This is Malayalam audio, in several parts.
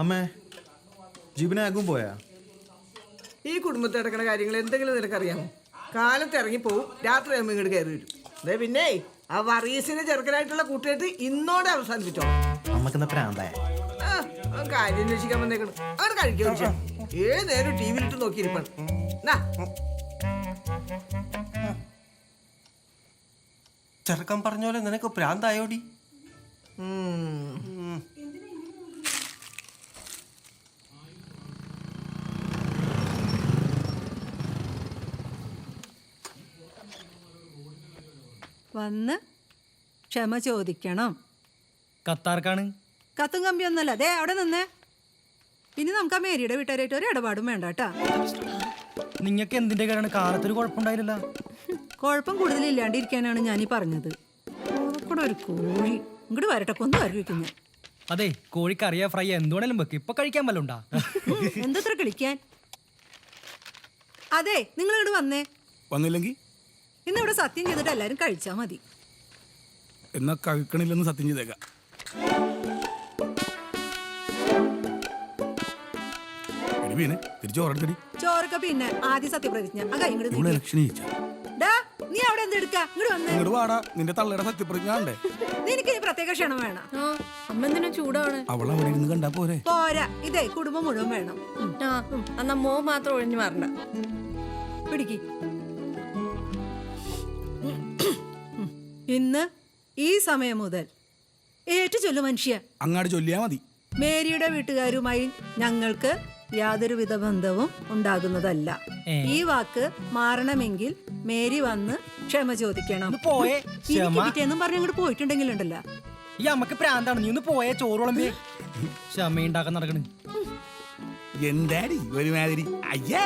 അമ്മേ ജീവനാകും പോയാ? ഈ കുടുംബത്തിൽ നടക്കുന്ന കാര്യങ്ങൾ എന്തെങ്കിലും നിനക്കറിയാമോ? കാലത്ത് ഇറങ്ങിപ്പോവും, രാത്രി ആകുമ്പോൾ ഇങ്ങോട്ട് കയറി വരും. അതെ പിന്നെ ആ വറീസിന് ചെറുക്കനായിട്ടുള്ള കൂട്ടുകെട്ട് ഇന്നോടെ അവസാനിപ്പിച്ചോ. അമ്മക്കെന്താ പ്രാന്തായ? കാര്യം അന്വേഷിക്കാൻ വന്നേക്കണം. അങ്ങനെ കഴിക്കുക ഏത് നേരം ടി വിയിലിട്ട് നോക്കിയിരിപ്പാണ്. ചെറുക്കൻ പറഞ്ഞ പോലെ നിനക്ക് പ്രാന്തായോടി? വന്ന് ക്ഷമ ചോദിക്കണം. കത്താർക്കാണ്? കത്തും കമ്പിയൊന്നല്ല. അതെ അവിടെ നിന്നേ. ഇനി നമുക്ക് ആ മേരിയുടെ വീട്ടുകാരായിട്ട് ഒരു ഇടപാടും വേണ്ട കേട്ടാ. നിങ്ങൾക്ക് എന്തിന്റെ കാര്യമാണ്? കാലത്തൊരു കുഴപ്പമുണ്ടായില്ല. കുഴപ്പം കൂടുതലില്ലാണ്ടിരിക്കാനാണ് ഞാനീ പറഞ്ഞത്. കൂടെ ഒരു കോഴി ഇങ്ങോട്ട് വരട്ടെ, കൊന്നു വരവിക്കും ഞാൻ. അതെ, കോഴിക്കറിയാ ഫ്രൈ എന്തുവേണേലും വെക്ക്. ഇപ്പൊ കഴിക്കാൻ വല്ല ഉണ്ടാ? എന്തത്ര കളിക്കാൻ? അതെ, നിങ്ങൾ ഇങ്ങോട്ട് വന്നേ. വന്നില്ലെങ്കിൽ ഇന്നിവിടെ സത്യം ചെയ്തിട്ട് എല്ലാരും കഴിച്ചാ മതി. എന്നാ കഴിക്കണില്ലെന്ന് സത്യം ചെയ്തേക്കാം. ചോറൊക്കെ പിന്നെ ആദ്യ സത്യപ്രതിജ്ഞ. നീ അവിടെ എന്തെടുക്കാ? നിന്റെ തള്ളയുടെ സത്യപ്രതിജ്ഞ നിനക്ക് ഈ പ്രത്യേക ക്ഷണം വേണം. അമ്മ എന്തിനാ ചൂടാണ്? അവൾ അവിടെ ഇരുന്ന് കണ്ടാ പോരെ? പോരാ, ഇതേ കുടുംബം മുഴുവൻ വേണം. എന്നാ മോ മാത്രം ഒഴിഞ്ഞു മാറണ്ട. പിടിക്ക്. ഇന്ന് ഈ സമയം മുതൽ ഏറ്റു ചൊല്ലു മനുഷ്യ. അങ്ങാട് ചൊല്ലിയാ മതി. മേരിയുടെ വീട്ടുകാരുമായി ഞങ്ങൾക്ക് യാതൊരുവിധ ബന്ധവും ഉണ്ടാകുന്നതല്ല. ഈ വാക്ക് മാറണമെങ്കിൽ മേരി വന്ന് ക്ഷമ ചോദിക്കണം. പിറ്റേന്നും പറഞ്ഞ് അങ്ങോട്ട് പോയിട്ടുണ്ടെങ്കിലുണ്ടല്ലോ. ഈ അമ്മക്ക് പ്രാന്താണ്. നീ ഒന്ന് പോയേ, ചോറോളം ക്ഷമയുണ്ടാക്കാൻ നടക്കണ്. എന്താടി ഒരുമാതിരി അയ്യാ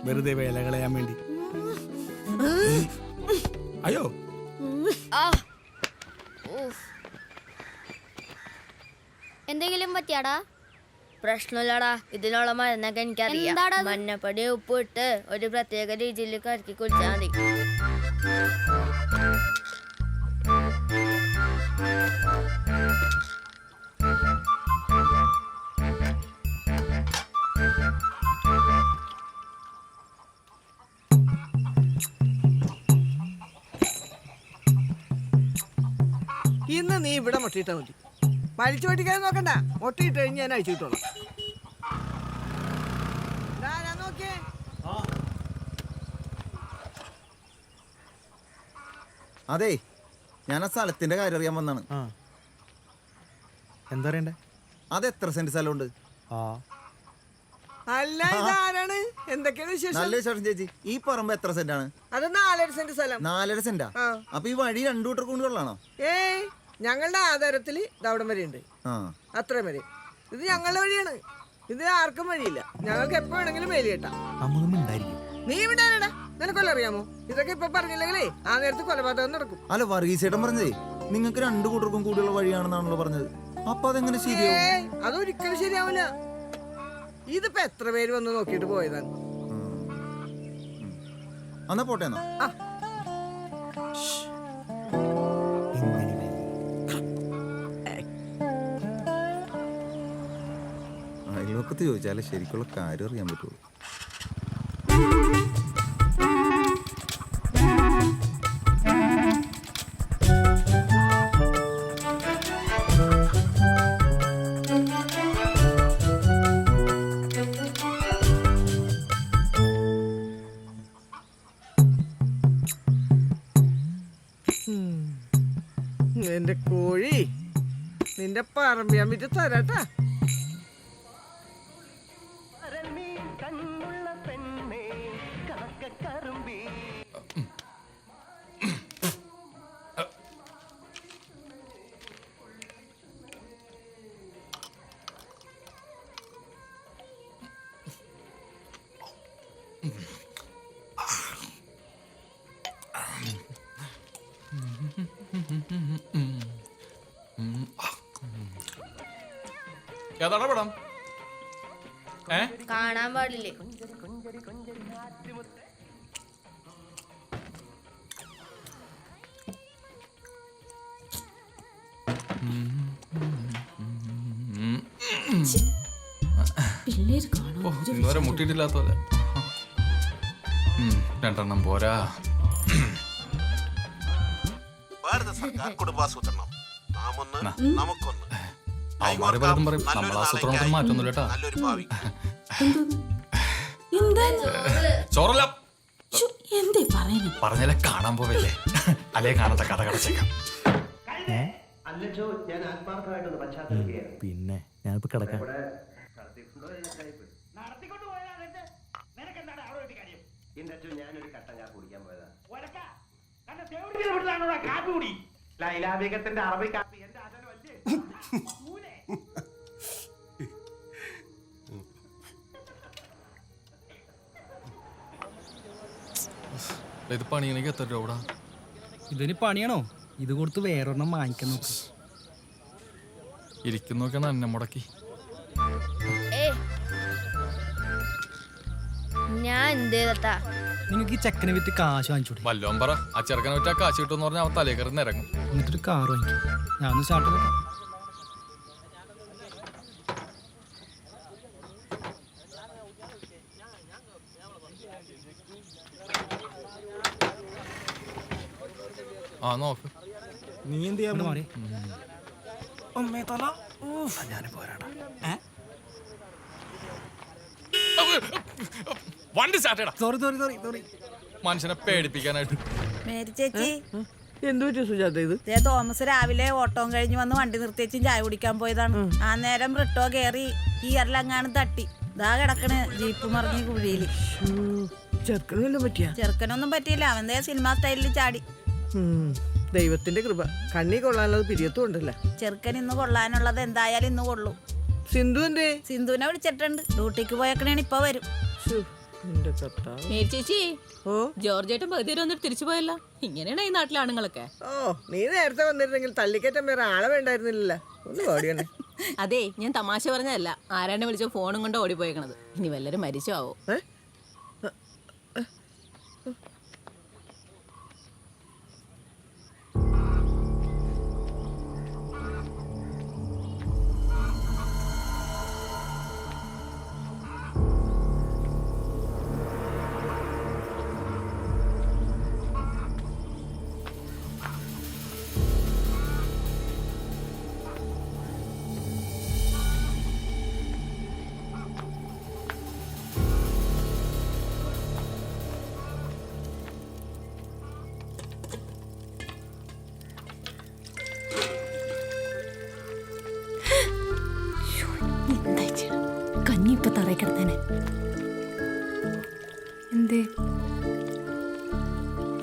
വെറുതെ വേല കളയാൻ വേണ്ടി. അയ്യോ എന്തെങ്കിലും പറ്റിയാടാ? പ്രശ്നമില്ലടാ, ഇതിനുള്ള മരുന്നൊക്കെ എനിക്കറിയാം. മഞ്ഞപ്പൊടി ഉപ്പ് ഇട്ട് ഒരു പ്രത്യേക രീതിയിൽ കലക്കി കുടിച്ചാൽ മതി. ഇന്ന് നീ ഇവിടെ മുട്ടയിട്ടാ മതി. വലിച്ചു പൊട്ടിക്കാൻ നോക്കണ്ട. മുട്ടയിട്ട് കഴിഞ്ഞ് ഞാൻ അയച്ചു കിട്ടോളാം. നോക്കിയേ. അതെ, ഞാൻ ആ സ്ഥലത്തിന്റെ കാര്യം അറിയാൻ വന്നാണ്. എന്താ അറിയണ്ടേ? അത് എത്ര സെന്റ് സ്ഥലമുണ്ട്? അല്ല, ഇതാരാണ്? എന്തൊക്കെയാണ് വിശേഷം? നല്ല വിശേഷം ചേച്ചി. ഈ പറമ്പ് എത്ര സെന്റ് ആണ്? അത് 4.5 സെന്റ് സ്ഥലം. 4.5 സെന്റാ? അപ്പൊ ഈ വഴി രണ്ടു കൂട്ടർ കൊണ്ടുള്ളാണോ? ഏയ്, ഞങ്ങളുടെ ആധാരത്തില് ഇതവിടം വരെ ഉണ്ട്. അത്രയും വരെ. ഇത് ഞങ്ങളുടെ വഴിയാണ്. ഇത് ആർക്കും വഴിയില്ല. ഞങ്ങൾക്ക് എപ്പോ വേണമെങ്കിലും വേലി കേട്ടാ. നീ വിടാനടാ. നിനക്കൊല്ലം അറിയാമോ? ഇതൊക്കെ ഇപ്പൊ പറഞ്ഞില്ലെങ്കിലേ ആ നേരത്ത് കൊലപാതകം നടക്കും. അല്ല, വർഗീസേട്ടൻ പറഞ്ഞതേ നിങ്ങൾക്ക് രണ്ടു കൂട്ടർക്കും കൂടിയുള്ള വഴിയാണെന്നാണല്ലോ പറഞ്ഞത്. അപ്പൊ അതെങ്ങനെ ശരിയാവും? അതൊരിക്കലും ശരിയാവില്ല. ഇതിപ്പോ എത്ര പേര് വന്ന് നോക്കിയിട്ട് പോയതാണ്. എന്നാ പോട്ടെ. എന്നാ അയൽവക്കത്ത് ചോദിച്ചാലേ ശരിക്കുള്ള കാര്യം അറിയാൻ പറ്റുള്ളൂ. എന്റെ കോഴി നിന്റെ പറമ്പിയാൻ വിറ്റ് തരാട്ടാ. ഏതാടാ പടം? കാണാൻ പാടില്ലേ? പിള്ളേര് കാണും. ഇന്നുവരെ മുട്ടിയിട്ടില്ലാത്ത പോലെ. 2 പോരാ. ഭാരത സർക്കാർ കുടുംബാസൂത്രണം നമുക്കൊന്ന് അവന്മാര് പലതും പറയും. നമ്മൾ ആസൂത്രണത്തിന് മാറ്റൊന്നുമില്ല കേട്ടാ. നല്ലൊരു ഭാവി. ചോറല്ല എന്തേ പറയുന്നു? പറഞ്ഞാലേ കാണാൻ പോവല്ലേ. അല്ലേ കാണാത്ത കഥ കടച്ചേക്കാം. പിന്നെ ഞാനിപ്പോ കിടക്കാം. ഇത് പണിയണെങ്കിൽ എത്ര രൂപ? ഇതിന് പണിയാണോ? ഇത് കൊടുത്ത് വേറൊരെണ്ണം വാങ്ങിക്കാൻ നോക്ക്. ഇരിക്കുന്നൊക്കെയാണ് എന്നെ മുടക്കി. ഞാൻ എന്ത് ചെയ്തട്ടാ? നിങ്ങൾക്ക് ഈ ചെക്കനെ വിറ്റ് കാശ് വാങ്ങിച്ചൂടെ? വല്ലോം പറ. ആ ചെറുക്കനെ വിറ്റാ കാശ് കിട്ടുമെന്ന് പറഞ്ഞാൽ അവൻ തലേ കയറി ഇറങ്ങും. എന്നിട്ടൊരു കാർ വാങ്ങിക്കും. ഞാൻ ഒന്ന് സ്റ്റാർട്ട് നോക്കാം. ആ നോക്ക്. നീ എന്ത് ചെയ്യാൻ മാറി വണ്ടി start. Sorry sorry sorry sorry. മനുഷ്യനെ പേടിപ്പിക്കാനായിട്ട്. മേരി ചേച്ചി, എന്തു പറ്റി സുജാത ഇത്? തോമസ് രാവിലെ ഓട്ടം കഴിഞ്ഞ് വന്ന് വണ്ടി നിർത്തിയേച്ചും ചായ കുടിക്കാൻ പോയതാണ്. ആ നേരം റിട്ടോ കയറി ഗിയറിലെങ്ങാനും തട്ടി. ഇതാ കിടക്കണ് ജീപ്പ് മറിഞ്ഞ് കുഴിയില്. ചെറുക്കനൊന്നും പറ്റിയ? ചെറുക്കനൊന്നും പറ്റിയില്ല. അവന്റെ സിനിമ സ്റ്റൈലിൽ ചാടി. ദൈവത്തിന്റെ കൃപ. കണ്ണി കൊള്ളാനുള്ളത് പിരിയത്തും ഉണ്ടല്ല. ചെറുക്കൻ ഇന്ന് കൊള്ളാനുള്ളത് എന്തായാലും ഇന്ന് കൊള്ളു. സിന്ധു എന്തേ? സിന്ധുവിനെ വിളിച്ചിട്ടുണ്ട്. ഡ്യൂട്ടിക്ക് പോയേക്കണേണ്, ഇപ്പൊ വരും. മേരി ചേച്ചി, ഓ ജോർജേട്ടൻ പകുതി വന്നിട്ട് തിരിച്ചു പോയല്ല. ഇങ്ങനെയാണ് ഈ നാട്ടിലെ ആണുങ്ങളൊക്കെ. ഓ, നീ നേരത്തെ വന്നിരുന്നെങ്കിൽ തല്ലിക്കറ്റം വേറെ ആളെ വേണ്ടായിരുന്നില്ല. ഒന്ന് ഓടിയണേ. അതെ, ഞാൻ തമാശ പറഞ്ഞതല്ല. ആരാണ്ട് വിളിച്ച ഫോണും കൊണ്ട് ഓടിപ്പോയേക്കണത്. ഇനി വല്ലരും മരിച്ചോ ആവോ? കഞ്ഞി ഇപ്പൊ തറയിൽ കിടന്നേനെ. എന്തേ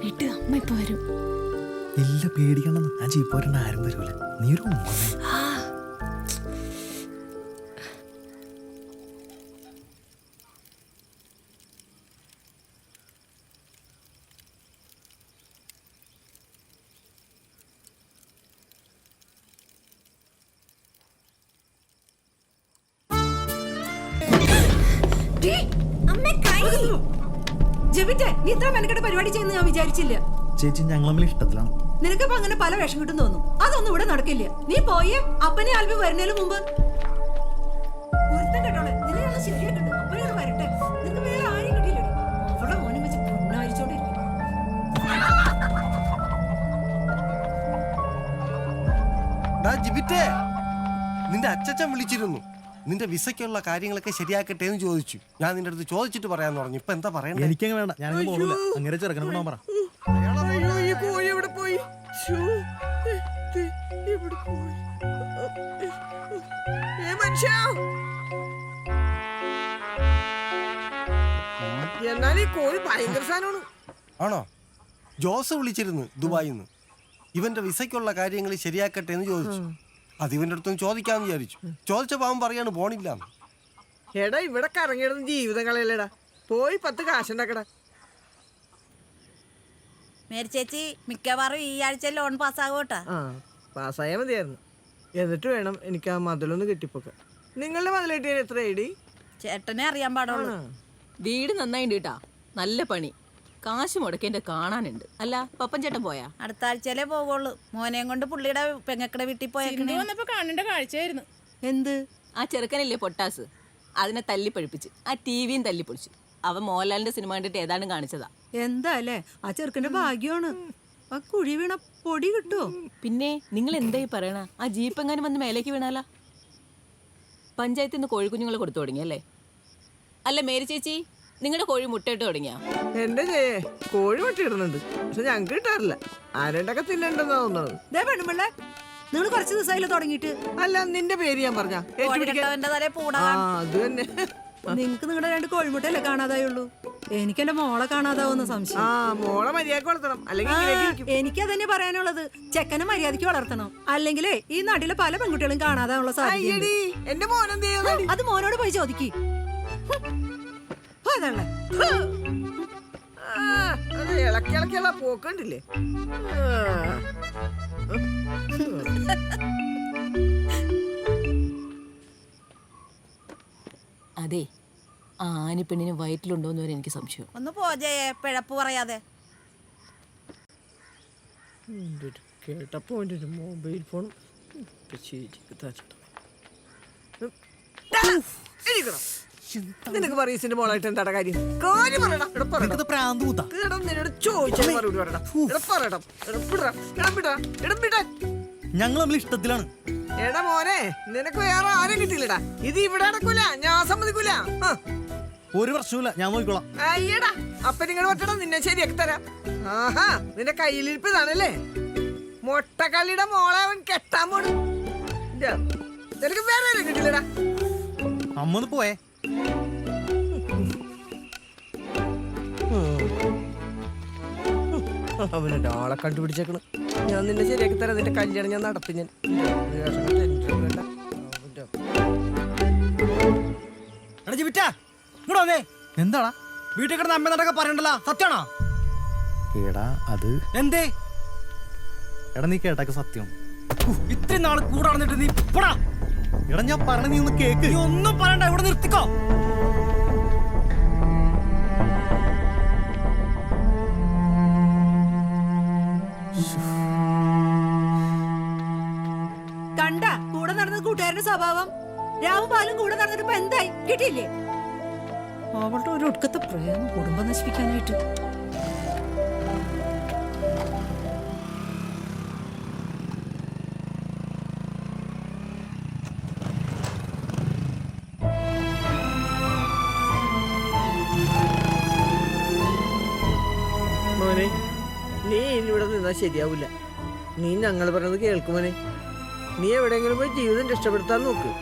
വീട്ട് അമ്മ ഇപ്പൊ വരും. ഇല്ല, പേടിക്കണ്ടെന്ന്. ഞാൻ ജീപ്പോരണ്ട ആരും വരൂല. നീ ഒരു നീ ഇത്ര മെനക്കെട്ട് പരിപാടി ചെയ്യുന്ന ഞാൻ വിചാരിച്ചില്ല. ചേച്ചി, ഞങ്ങൾ തമ്മിൽ ഇഷ്ടത്തിലാണ്. നിനക്കിപ്പോ അങ്ങനെ പല വേഷം കിട്ടും തോന്നും. അതൊന്നും ഇവിടെ നടക്കില്ല. നീ പോയേ അപ്പനെ ആൽബി വരുന്നതിന് മുമ്പ് കേട്ടോളെ. നിന്നെ ശരിയാക്കട്ടെ. അപ്പനോട് വരട്ടെ. നിനക്ക് വേറെ ആരും കിട്ടിയില്ല. അവിടെ മോനും വെച്ച് പൊണ്ണായിരിച്ചോണ്ടിരിക്കും. നിന്റെ അച്ഛൻ വിളിച്ചിരുന്നു. നിന്റെ വിസയ്ക്കുള്ള കാര്യങ്ങളൊക്കെ ശരിയാക്കട്ടെ എന്ന് ചോദിച്ചു. ഞാൻ നിന്റെ അടുത്ത് ചോദിച്ചിട്ട് പറയാന്ന് പറഞ്ഞു. ഇപ്പൊ എന്താ പറയണേ? എനിക്കങ്ങ് വേണ്ട. ഞാനങ്ങ് പോകില്ല. അങ്ങനെ ചെറുക്കനെ കൊണ്ടാൻ പറ. ഈ കോഴി എവിടെ പോയി? എവിടെ പോയി? മനുഷ്യ, എന്നാൽ ഈ കോഴി ഭയങ്കര സാധനമാണ്. ആണോ? ജോസ് വിളിച്ചിരുന്നു ദുബായിൽ നിന്ന്. ഇവന്റെ വിസയ്ക്കുള്ള കാര്യങ്ങൾ ശരിയാക്കട്ടെ എന്ന് ചോദിച്ചു. അത് ഇവന്റെ അടുത്തൊന്ന് ചോദിക്കാന്ന് വിചാരിച്ചു. ചോദിച്ചപ്പോ അവൻ പറയാണ് പോണില്ല. എടാ, ഇവിടെ കറങ്ങിയിടുന്ന ജീവിതം കളയല്ലേടാ. പോയി 10 കാശുണ്ടാക്കടാ. മേരി ചേച്ചി, മിക്കവാറും ഈ ആഴ്ച ലോൺ പാസ്സാകോട്ടാ. പാസ്സായാ മതിയായിരുന്നു. എന്നിട്ട് വേണം എനിക്ക് ആ മതിലൊന്ന് കെട്ടിപ്പോക്കാൻ. നിങ്ങളുടെ മതിൽ കെട്ടിയാൽ എത്ര ഐഡി? ചേട്ടനെ അറിയാൻ പാടുള്ളൂ. വീട് നന്നായിണ്ട് കേട്ടാ. നല്ല പണി. കാശ് മുടക്കേണ്ട കാണാനുണ്ട്. അല്ല, പപ്പൻ ചേട്ടൻ പോയാ? അടുത്ത ആഴ്ചയിലേ പോവുള്ളൂ. മോനെയും കൊണ്ട് പുള്ളിയുടെ പെങ്ങക്കടെ വീട്ടിൽ പോയേക്കണേ. എന്ത് ആ ചെറുക്കനില്ലേ പൊട്ടാസ്, അതിനെ തല്ലിപ്പഴിപ്പിച്ച് ആ ടിവിയും തല്ലിപ്പൊളിച്ചു. അവൻ മോഹൻലാലിന്റെ സിനിമ കണ്ടിട്ട് ഏതാണ്ട് കാണിച്ചതാ. എന്താ അല്ലേ ആ ചെറുക്കന്റെ ഭാഗ്യമാണ്. ആ കുഴി വീണ പൊടി കിട്ടുമോ? പിന്നെ നിങ്ങൾ എന്തായി പറയണ? ആ ജീപ്പ് എങ്ങാനും വന്ന് മേലേക്ക് വീണാലാ? പഞ്ചായത്തിൽ നിന്ന് കോഴിക്കുഞ്ഞുങ്ങൾ കൊടുത്തു തുടങ്ങിയല്ലേ? അല്ല മേരി ചേച്ചി, നിങ്ങളുടെ കോഴി മുട്ടയിട്ട് തുടങ്ങിയാ? എന്റെ കോഴി മുട്ടയിടുന്നുണ്ട്, പക്ഷെ ഞങ്ങൾക്ക് കിട്ടാറില്ല. ആരെണ്ടൊക്കെ തിന്നണ്ടെന്നാ തോന്നുന്നത്. ദേ പെണ്ണുമ്പിള്ള, നിങ്ങൾ കുറച്ച് ദിവസമായില്ല തുടങ്ങിയിട്ട്. അല്ല നിന്റെ പേര് ഞാൻ പറഞ്ഞ അത് തന്നെ. നിങ്ങക്ക് നിങ്ങളുടെ 2 കോഴിമുട്ടയല്ലേ കാണാതായുള്ളൂ. എനിക്ക് എന്റെ മോളെ കാണാതാവുന്ന സംശയം. മോളെ മര്യാദക്ക് വളർത്തണം, അല്ലെങ്കിൽ എനിക്കതന്നെ പറയാനുള്ളത്. ചെക്കനെ മര്യാദക്ക് വളർത്തണം, അല്ലെങ്കിലേ ഈ നാട്ടിലെ പല പെൺകുട്ടികളും കാണാതാവുള്ള സാധ്യത. എന്റെ മോനെന്ത് ചെയ്യുന്നു? അത് മോനോട് പോയി ചോദിക്ക്. ഇളക്കി ഇളക്കിയുള്ള പോക്കണ്ടില്ലേ? അതെ, ആ ആനിപ്പെണ്ണിന് വയറ്റിലുണ്ടോന്ന് വരെ എനിക്ക് സംശയം. ഒന്ന് പോജയെ പിഴപ്പ് പറയാതെ. കേട്ടപ്പോ മൊബൈൽ ഫോൺ നിനക്ക് പറയസിന്റെ മോളായിട്ട് എന്താ കാര്യം? കാര്യം നിന്നോട് ചോദിച്ചാൽ മറുപടി പറയണം. ഞങ്ങൾ തമ്മിൽ ഇഷ്ടത്തിലാണ്. എടാ മോനെ, നിനക്ക് വേറെ ആരും കിട്ടില്ലടാ. ഇത് ഇവിടെ നടക്കൂല, ഞാൻ സമ്മതിക്കൂല. ഒരു പ്രശ്നമില്ല, ഞാൻ നോക്കിക്കോളാം. അയ്യടാ, അപ്പൊ നിങ്ങൾ പറ്റണം, നിന്നെ ശരിയാക്കി തരാം. ആഹാ, നിന്റെ കയ്യിലിരിപ്പ് ഇതാണല്ലേ? മൊട്ടക്കള്ളിയുടെ മോളെ അവൻ കെട്ടാൻ പോണു. നിനക്ക് വേറെ ആരും കിട്ടില്ലടാ. അമ്മ ഒന്ന് പോയേ. അവനെന്റെ ആളെ കണ്ടുപിടിച്ചേക്കണം. ഞാൻ നിന്നെ ശരിയാക്കി തരാം. നിന്റെ കല്യാണം ഞാൻ നടത്തി. ഞാൻ എന്താടാ വീട്ടിൽ കിടന്ന് അമ്മ നടക്ക പറയണ്ടല്ലോ, സത്യമാണോ? എടാ അത് എന്തേ? എടാ നീ കേട്ടൊക്കെ സത്യം. ഇത്രയും നാള് കൂടെ നടന്നിട്ട് നീ പോടാ. എടാ ഞാൻ പറഞ്ഞ നീ ഒന്ന് കേക്ക്. നീ ഒന്നും പറയണ്ട, ഇവിടെ നിർത്തിക്കോ. കണ്ട കൂടെ നടന്ന കൂട്ടുകാരന്റെ സ്വഭാവം. രാവും പാലും കൂടെ നടന്നിട്ട് ഇപ്പൊ എന്തായി? കിട്ടിയില്ലേ? അവളുടെ ഒരു ഒടുക്കത്തെ പ്രേമം കുടുംബം നശിപ്പിക്കാനായിട്ട്. മോനെ, നീ ഇവിടെ നിന്നാ ശരിയാവൂല. നീ ഞങ്ങൾ പറഞ്ഞത് കേൾക്കുമോനെ. നീ എവിടെയെങ്കിലും പോയി ജീവിതം രക്ഷപ്പെടുത്താൻ നോക്ക്.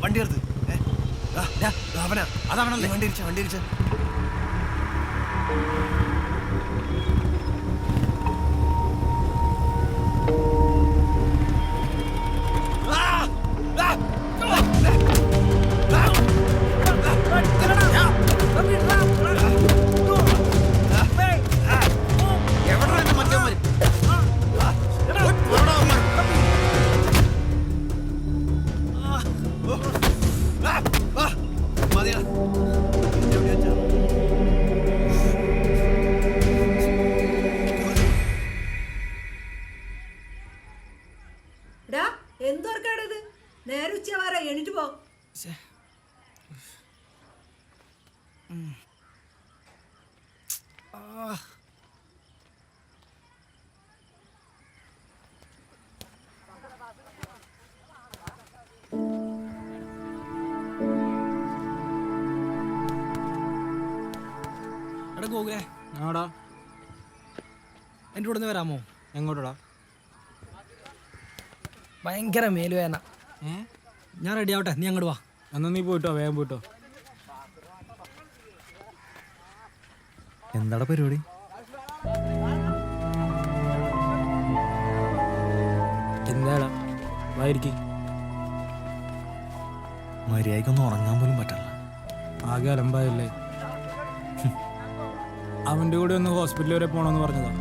വണ്ടി എടുത്ത് അതാണല്ലേ വണ്ടി ഇരിച്ച എന്തോർക്കാടത്? നേരെ ഉച്ച വരെ എണീറ്റ് പോ. എടാ ഗോകുലേ, ആടാ എൻ്റെ കൂടെ നിന്ന് വരാമോ? എങ്ങോട്ടാ? ഭയങ്കര മേലുവേന. ഞാൻ റെഡി ആവട്ടെ, നീ അങ്ങോട്ട് വാ. എന്നാ നീ പോയിട്ടോ, വേഗം പോയിട്ടോ. എന്താടാ പരിപാടി? എന്താടാ വായിരിക്കും മര്യാദക്കൊന്നും ഉറങ്ങാൻ പോലും പറ്റില്ല. ആകെ അലമ്പായല്ലേ. അവന്റെ കൂടെ ഒന്ന് ഹോസ്പിറ്റൽ വരെ പോണെന്ന് പറഞ്ഞതാ.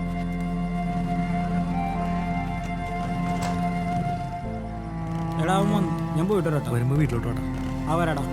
എടാ അവൻ വന്നു, ഞാൻ പോയിട്ട് വരട്ടെ. വരുമ്പോ വീട്ടിലോട്ട് വേട്ടാ. ആ വരാടാ.